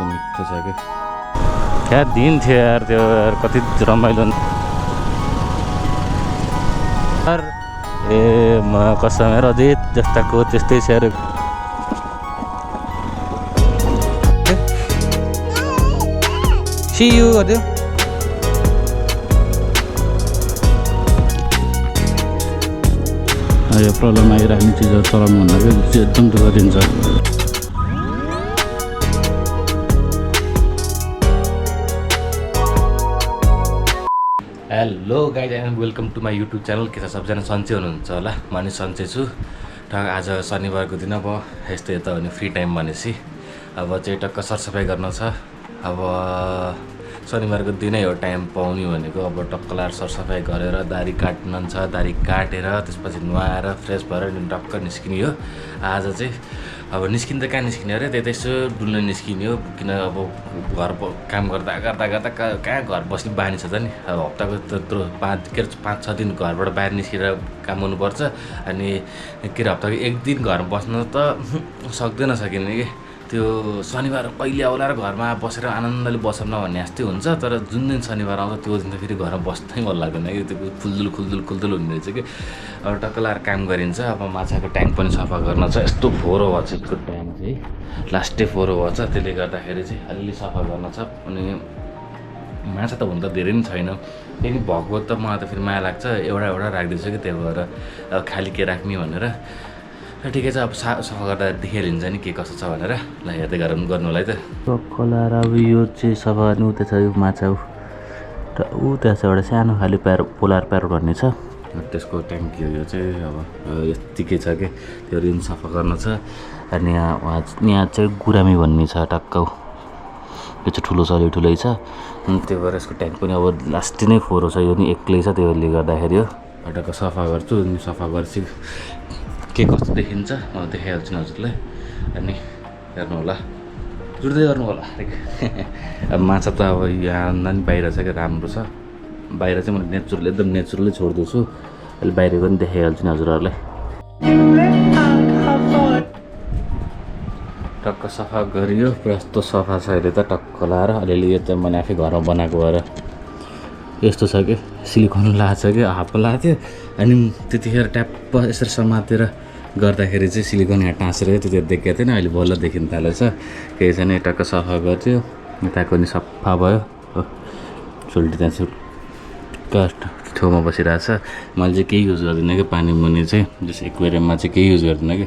कस्तो मिठो छ कि क्या दिन थियो यार त्यो यार कति रमाइलो ए म कसम यार अझै जस्ताको त्यस्तै छ यार सी यू गर्दियो यो प्रब्लम आइराख्ने चिजहरू चलाउनु भन्दा कि एकदम दुःख दिन्छ hello guys and welcome to my YouTube channel के छ सबजना सन्चै हुनुहुन्छ होला म नि सन्चै छु आज शनिबारको दिन अब यस्तै यता भने फ्री टाइम भनेपछि अब चाहिँ टक्क सरसफाइ गर्न छ अब शनिबारको दिनै हो टाइम पाउने भनेको अब टक्क लाएर सरसफाइ गरेर दारी काट्न छ दारी काटेर त्यसपछि नुहाएर फ्रेस भएर टक्क निस्किने हो आज चाहिँ अब निस्किँदा कहाँ निस्किने अरे त्यतै यसो डुल्न निस्किने हो किन अब घर काम गर्दा कहाँ घर बस्ने बानी छ त नि अब हप्ताको त्यत्रो 5-6 दिन घरबाट बाहिर निस्केर काम गर्नुपर्छ अनि के अरे हप्ताको 1 दिन घरमा बस्न त सक्दैन सकिने कि त्यो शनिबार कहिले आउला र घरमा बसेर आनन्दले बसौँ भन्ने जस्तै हुन्छ तर जुन दिन शनिबार आउँछ त्यो दिन त फेरि घरमा बस्नै मन लाग्दैन कि त्यो खुल्दुल हुने रहेछ कि अब टक्क लाएर काम गरिन्छ अब माछाको ट्याङ्क पनि सफा गर्न छ यस्तो फोहोर भएको छ यसको ट्याङ्क चाहिँ लास्टै फोहोर भएको छ त्यसले गर्दाखेरि चाहिँ अलि सफा गर्न छ अनि माछा त हुन त धेरै नै छैन फेरि भएको त मलाई त फेरि माया लाग्छ एउटा राख्दैछु कि त्यही भएर अब खाली के राख्ने भनेर ठिकै छ अब सफा गर्दा देखिहालिन्छ नि के कसो छ भनेर ल हेर्दै गर्नु होला है त खोलाएर अब यो चाहिँ सफा गर्नु उता छ यो माछा ऊ त्यहाँ छ एउटा सानो खाले पोलार प्यारो भन्ने छ त्यसको ट्याङ्की हो यो चाहिँ अब यत्तिकै छ कि त्यो रिम सफा गर्न छ अनि यहाँ चाहिँ गुरामी भन्ने छ टक्क यो चाहिँ ठुलो छ अलि ठुलै छ अनि त्यो भएर यसको ट्याङ्क पनि अब लास्टै नै फोहोर छ यो नि एक्लै छ त्यसले गर्दाखेरि हो टक्क सफा गर्छु अनि सफा गर्छु के कस्तो देखिन्छ म देखाइहाल्छु नि हजुरलाई अनि हेर्नु होला जुट्दै गर्नु होला अब माछा त अब यहाँ नि बाहिर छ क्या राम्रो छ बाहिर चाहिँ म एकदम नेचुरली छोड्दैछु अहिले बाहिरको पनि देखाइहाल्छु नि हजुरहरूलाई टक्क सफा गरियो पुरा यस्तो सफा छ अहिले त टक्क लाएर अलिअलि यो त मैले आफै घरमा बनाएको भएर यस्तो छ कि सिलिकन लगाएको छ कि हाप्पो लगाएको थियो अनि त्यतिखेर ट्याप्प यसरी समातेर गर्दाखेरि चाहिँ सिलिकन यहाँ टाँसेर त्यति देखेको थिएन अहिले बल्ल देखिन थालेछ केही छैन टक्क सफा गर्थ्यो यताको नि सफा भयो हो सोल्टी त्यहाँ चाहिँ ठाउँमा बसिरहेछ मैले चाहिँ केही युज गर्दिनँ कि पानी मुनि चाहिँ जस्तो एक्वेरियममा चाहिँ केही युज गर्दिनँ कि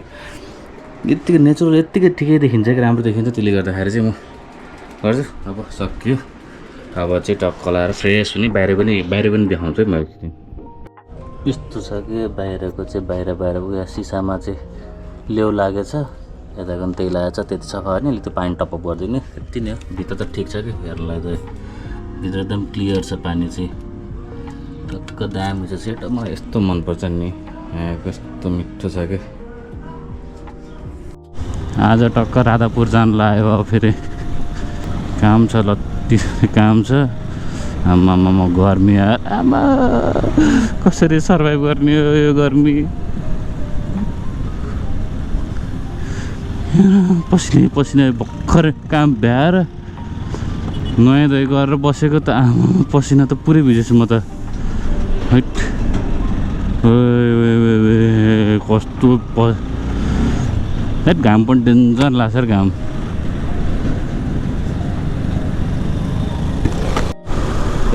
यत्तिकै नेचुरल यत्तिकै ठिकै देखिन्छ कि राम्रो देखिन्छ त्यसले गर्दाखेरि चाहिँ म गर्छु अब सक्यो अब चाहिँ टक्क लाएर फ्रेस हुने बाहिर पनि देखाउँछु है मैले यस्तो छ कि बाहिरको चाहिँ बाहिरको यहाँ सिसामा चाहिँ लेउ लागेछ यताको पनि त्यही लागेको छ त्यति सफा गर्ने अलिक त्यो पानी टपअप गरिदिने यति नै हो भित्र त ठिक छ कि हेर्नलाई त भित्र एकदम क्लियर छ पानी चाहिँ टक्क दामी छ सेट मलाई यस्तो मनपर्छ नि कस्तो मिठो छ कि आज टक्क राधापुर जानु लाग्यो अब फेरि काम छ लत्ती काम छ आमा गर्मी आमा कसरी सर्भाइभ गर्ने हो यो गर्मी पसिना भर्खर काम भ्याएर नुहाइ धुवाइ गरेर बसेको त आमा पसिना त पुरै भिजेछु म त हैट कस्तो हैट घाम पनि डेन्जर लाग्छ घाम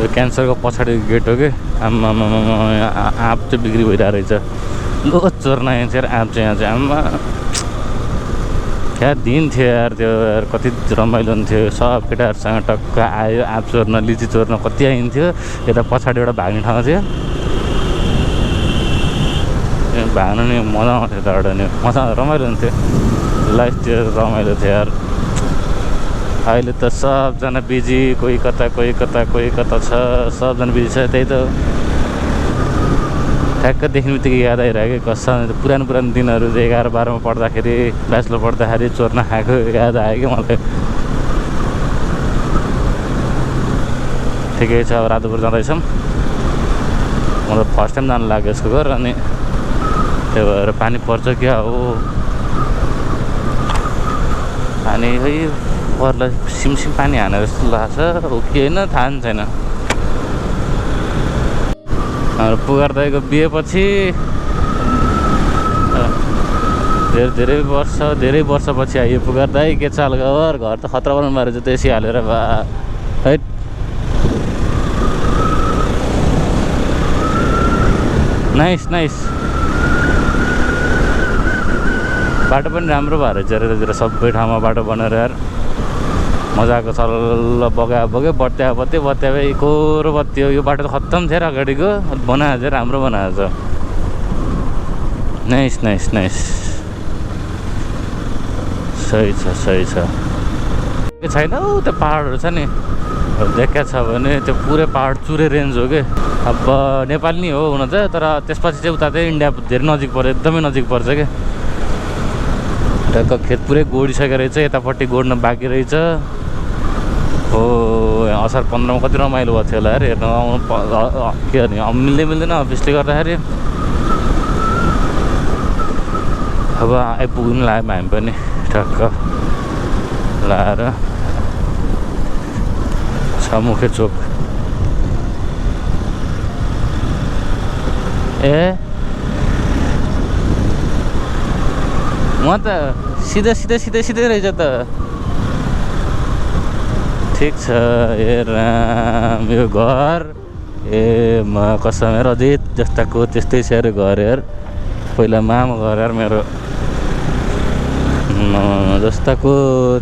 यो क्यान्सरको पछाडिको गेट हो कि आमा आँप चाहिँ बिक्री भइरहेको रहेछ लो चोर्न यहाँ चाहिँ आँप चाहिँ यहाँ चाहिँ आमा क्या दिन थियो यार त्यो यार कति रमाइलो हुन्थ्यो सब केटाहरूसँग टक्क आयो आँप चोर्न लिची चोर्न कति आइन्थ्यो यता पछाडि एउटा भाग्ने ठाउँ थियो भाग्नु नि मजा आउँथ्यो त एउटा नि मजा रमाइलो हुन्थ्यो लाइफ त्यो रमाइलो थियो यार अहिले त सबजना बिजी कोही कता छ सबजना बिजी छ त्यही त ठ्याक्क देख्ने बित्तिकै याद आइरहेको कसम पुरानो दिनहरू 11-12मा पढ्दाखेरि ब्याचलर पढ्दाखेरि चोर्न खाएको याद आयो कि मलाई ठिकै छ अब राधापुर जाँदैछौँ म त फर्स्ट टाइम जानु लाग्यो यसको घर अनि त्यही भएर पानी पर्छ क्या हो पानी खै परलाई सिमसिम पानी हाने जस्तो लाग्छ हो कि होइन थाहा नि छैन। हाम्रो पुगार दाइको बिहेपछि धेरै वर्षपछि आयो पुगार दाइ। के चाल घर त खतरा बनाउनु भएर चाहिँ एसी हालेर बा है। नाइस बाटो पनि राम्रो भएर चाहिँ सबै ठाउँमा बाटो बनाएर यार मजाको सल्ल बग्यो बत्त्याए कोरो बत्ती हो। यो बाटो त खत्तम थियो अगाडिको बनाएको चाहिँ राम्रो बनाएको छ। नाइस सही छ छैन ऊ त्यो पाहाडहरू छ नि देखा छ भने त्यो पुरै पाहाड चुरे रेन्ज हो कि। अब नेपाल नै हो हुन चाहिँ तर त्यसपछि चाहिँ उता चाहिँ इन्डिया धेरै नजिक पर्छ एकदमै नजिक पर्छ क्या। ढक्क खेत पुरै गोडिसकेको रहेछ यतापट्टि गोड्न बाँकी रहेछ। हो असार 15मा कति रमाइलो भएको थियो होला यार हेर्न के गर्ने मिल्दैन अफिसले गर्दाखेरि। अब आइपुग्नु लाग्यो हामी पनि ठक्क लाएर मुखे चोक। म त सिधै रहेछ त। ठिक छ ए राम यो घर म कसम यार अजित जस्ताको त्यस्तै छ यार घर यार। पहिला मामा घर यार मेरो जस्ताको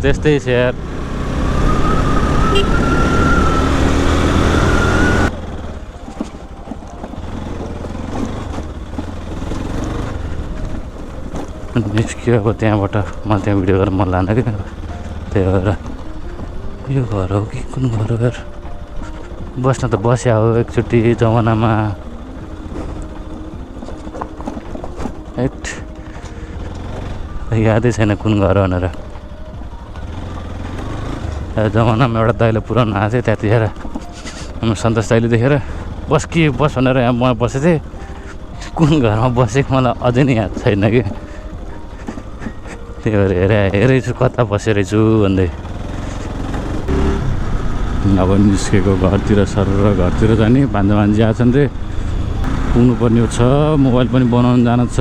त्यस्तै छ यार। निस्क्यो अब त्यहाँबाट मलाई त्यहाँ भिडियो गरेर मन लाग्न कि त्यही भएर यो घर हो कि कुन घर हो यार। बस्न त बस्या हो एकचोटि जमानामा हेट यादै छैन कुन घर भनेर। जमानामा एउटा दाइले पुऱ्याउनु आएको थियो त्यतिखेर हाम्रो सन्तोष दाइले देखेर बस भनेर यहाँ म बसेको थिएँ। कुन घरमा बसेको मलाई अझै नै याद छैन कि। त्यही भएर हेरेछु कता बसेरहेछु भन्दै। अब निस्केको घरतिर घरतिर जाने भान्जा भान्जी आएको छन् रे पुग्नुपर्ने छ। मोबाइल पनि बनाउनु जानु छ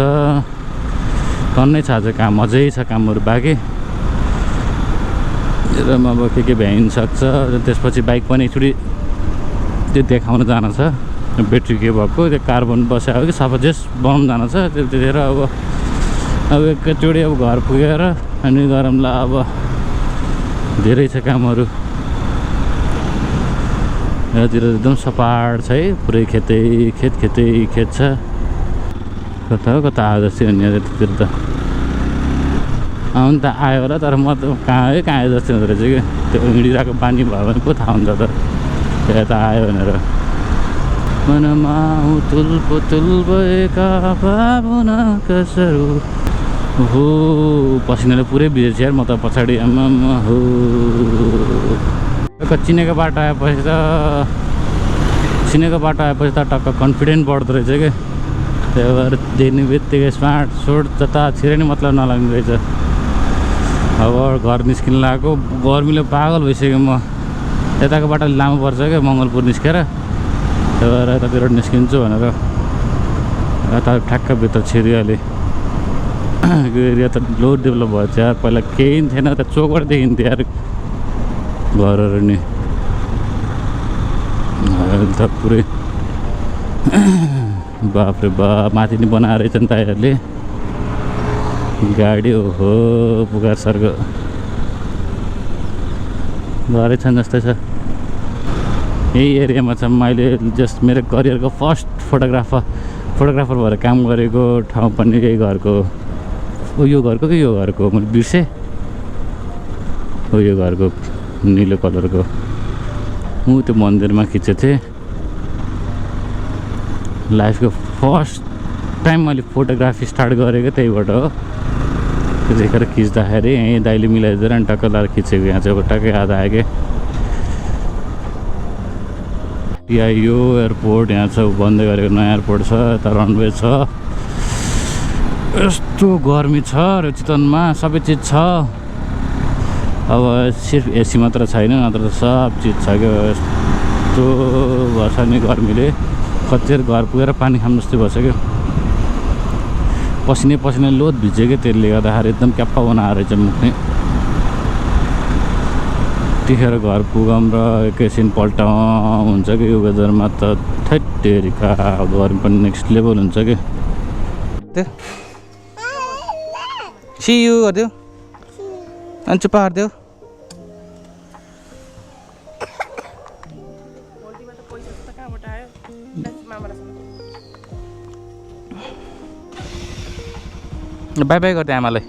टन्नै छ आज काम अझै छ कामहरू बाँकी। र अब के भ्याइन सक्छ त्यसपछि बाइक पनि एकचोटि त्यो देखाउन जानु छ ब्याट्री के भएको त्यो कार्बन बस्यो कि सफा जेस बनाउनु जानु छ। त्यतिखेर अब एकचोटि अब घर पुगेर अनि गरौँला। अब धेरै छ कामहरू यहाँतिर एकदम सपाट छ है पुरै खेत छ। कता आयो जस्तै हो नि यतातिर त आउनु त आयो होला तर म त कहाँ आयो जस्तै हुँदो रहेछ कि त्यो हिँडिरहेको बानी भयो भने पो थाहा हुन्छ त यता आयो भनेर। मनमा उतुल पुतुल भएका भावना कसहरू हो पसिनाले पुरै भिजेछ यार। म त पछाडि आमा हो चिनेको बाटो आएपछि त टक्क कन्फिडेन्ट बढ्दो रहेछ कि। त्यही भएर देख्ने बित्तिकै स्मार्ट सोट जता छिरे नि मतलब नलाग्ने रहेछ। अब घर निस्किन लागेको गर्मीले पागल भइसक्यो म। यताको बाटो लामो पर्छ क्या मङ्गलपुर निस्केर त्यही भएर यतातिर निस्किन्छु भनेर यता ठ्याक्क भित्र छिरिहालेँ। यो एरिया त लो डेभलप भएको छ यार। पहिला केही थिएन त चोकबाट देखिन्थ्यो यार घरहरू नि त पुरै बाफ्रे बाप माथि नि बनाएर रहेछ नि त यिनीहरूले गाडी हो पुकार सरको घरै छन् जस्तै छ। यही एरियामा छ मैले जस्ट मेरो करियरको फर्स्ट फोटोग्राफर भएर काम गरेको ठाउँ पनि यही घरको हो। यो घरको कि यो घरको मैले बिर्सेँ हो यो घरको निलो कलरको म त्यो मन्दिरमा खिचेको थिएँ। लाइफको फर्स्ट टाइम मैले फोटोग्राफी स्टार्ट गरेको त्यहीबाट हो। त्यतिखेर खिच्दाखेरि यहीँ दाइले मिलाइदिएर अनि टक्क लाएर खिचेको यहाँ चाहिँ अब टक्कै याद आयो कि यहाँ यो एयरपोर्ट यहाँ छ बन्दै गरेको नयाँ एयरपोर्ट छ यता रनवे छ। यस्तो गर्मी छ र चितवनमा सबै चिज छ अब सिर्फ एसी मात्र छैन, नत्र त सब चिज छ क्या। यस्तो भएछ नि गर्मीले कतिखेर घर पुगेर पानी खानु जस्तै भएछ क्या। पसिनै लोत भिज्यो क्या, त्यसले गर्दाखेरि एकदम क्याप्पा बनाएर रहेछ मुख नै। त्यतिखेर घर पुगौँ र एकैछिन पल्टाउँ हुन्छ कि यो वेदरमा त थैटेरिका गर्मी पनि नेक्स्ट लेभल हुन्छ कि। सी यू गरिदियो अनि चुप्पा गरिदियो। बाई बाई गरिदियो आमालाई।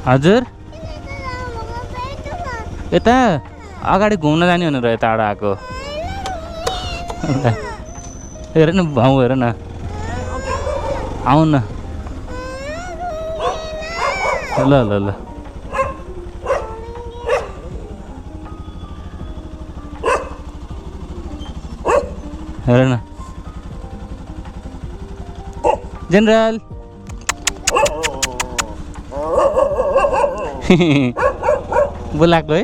हजुर यता अगाडि घुम्न जाने भनेर यताबाट आएको। हेर न भाउ, हेर न, आउनु न। ल ल ल हेर न जेनरल। बोलाएको है।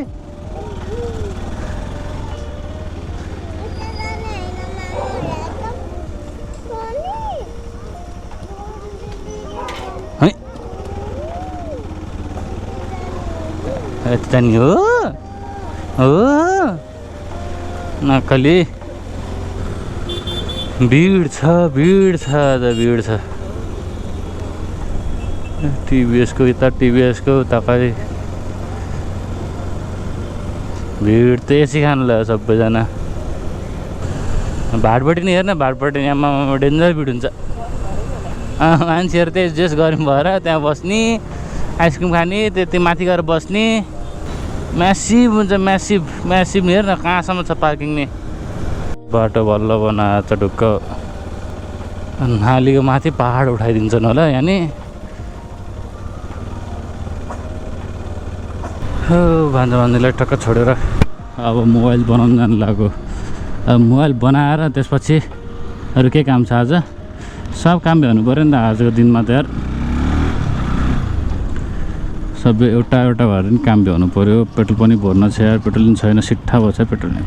यता नि हो नक्कली। भिड छ टिभीएसको उता उता खै भिड त एसी खानु लाग्यो सबैजना। भाटपट्टि नि हेर्न, भाटपट्टि आमा डेन्जर भिड हुन्छ। मान्छेहरू त्यही जेस गर्मी भएर त्यहाँ बस्ने, आइसक्रिम खाने, त्यति माथि गएर बस्ने। म्यासिभ हुन्छ, म्यासिभ नि हेर्न कहाँसम्म छ पार्किङ नि। बाटो बल्ल बनाएको छ ढुक्क। नालीको माथि पहाड उठाइदिन्छन् होला यहाँ नि। भान्जाभान्जीलाई टक्क छोडेर अब मोबाइल बनाउनु जानु लाग्यो। अब मोबाइल बनाएर त्यसपछि अरू के काम छ आज? सब काम भ्याउनु पऱ्यो नि त आजको दिनमा त यार। सबै एउटा भएर नि काम भ्याउनु पऱ्यो। पेट्रोल पनि भर्न छ यार, पेट्रोल पनि छैन, सिट्ठा भएको छ पेट्रोल नि।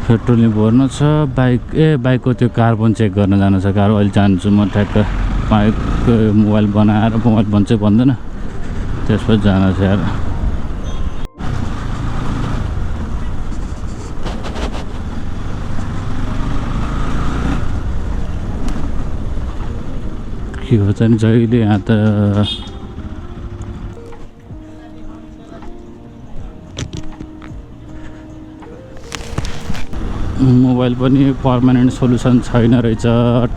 पेट्रोल नि भर्न छ। बाइकको त्यो कार्बन चेक गर्न जानु छ। कार अहिले जान्छु म ठ्याक्क। बाइकको मोबाइल बनाएर मोबाइल बन्छ भन्दैन, त्यसपछि जानु छ यार। के भन्छ नि जहिले यहाँ त मोबाइल पनि पर्मानेन्ट सोल्युसन छैन रहेछ।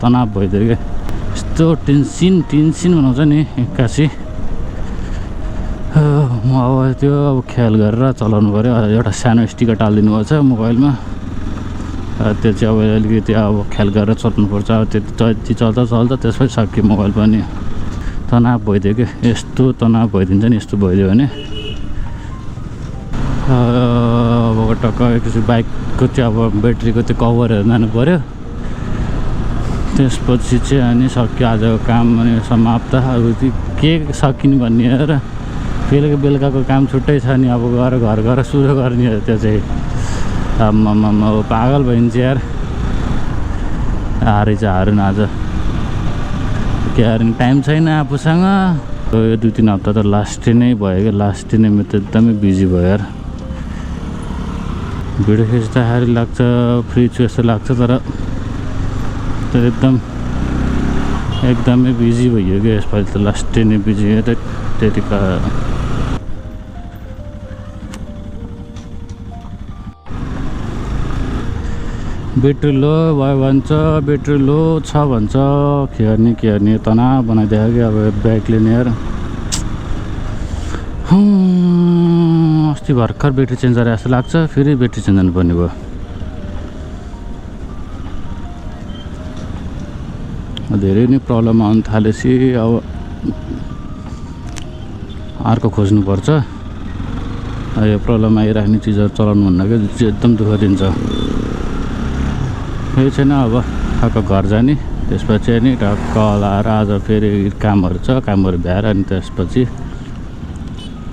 तनाव भइदियो क्या, यस्तो टेन्सन बनाउँछ नि एक्कासी। म अब त्यो ख्याल गरेर चलाउनु पऱ्यो। एउटा सानो स्टिकर टालिदिनु भएको छ मोबाइलमा, त्यो चाहिँ अब अलिकति अब ख्याल गरेर चल्नुपर्छ। अब त्यति चल्दा त्यसपछि सक्यो मोबाइल पनि। तनाव भइदियो क्या, यस्तो तनाव भइदिन्छ नि। यस्तो भइदियो भने अब टक्क एकचोटि बाइकको चाहिँ अब ब्याट्रीको त्यो कभरहरू जानु पऱ्यो। त्यसपछि चाहिँ अनि सक्यो आजको काम अनि समाप्त। अब के सकिने भन्ने र बेलुकाको काम छुट्टै छ नि। अब घर सुरु गर्ने त्यो चाहिँ अब पागल भइन्छ यार। हारु न आज के हार्ने टाइम छैन आफूसँग। यो 2-3 हप्ता त लास्ट नै भयो क्या। लास्ट नै मेरो त एकदमै बिजी भयो यार। भिडियो खिच्दाखेरि लाग्छ फ्री छु जस्तो लाग्छ, तर एकदमै बिजी भइयो क्या यसपालि त। लास्ट नै बिजी त्यतिका। ब्याट्री लो भयो भन्छ, ब्याट्री लो छ भन्छ। के गर्ने तनाव बनाइदियो कि अब बाइकले नि यार। अस्ति भर्खर ब्याट्री चेन्ज गरे जस्तो लाग्छ, फेरि ब्याट्री चेन्ज गर्नुपर्ने भयो। धेरै नै प्रब्लम आउनु थालेपछि अब अर्को खोज्नुपर्छ। यो प्रब्लम आइराख्ने चिजहरू चलाउनु भन्दा क्या एकदम दुःख दिन्छ। केही छैन, अब ठक्क घर जाने, त्यसपछि अनि टक्क हलाएर आज फेरि कामहरू छ, कामहरू भ्याएर अनि त्यसपछि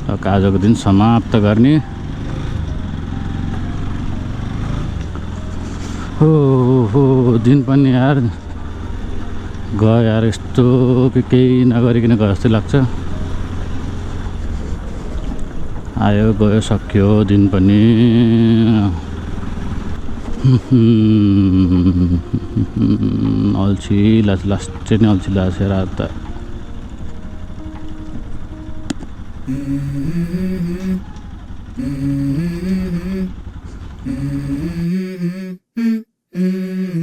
टक्क आजको दिन समाप्त गर्ने। हो दिन पनि यार गयो यार, यस्तो केही नगरिकन गयो जस्तै लाग्छ। आयो गयो सक्यो दिन पनि। अल्छी लास्ट नै अल्छी लाग्छ रात त।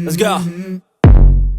Let's go.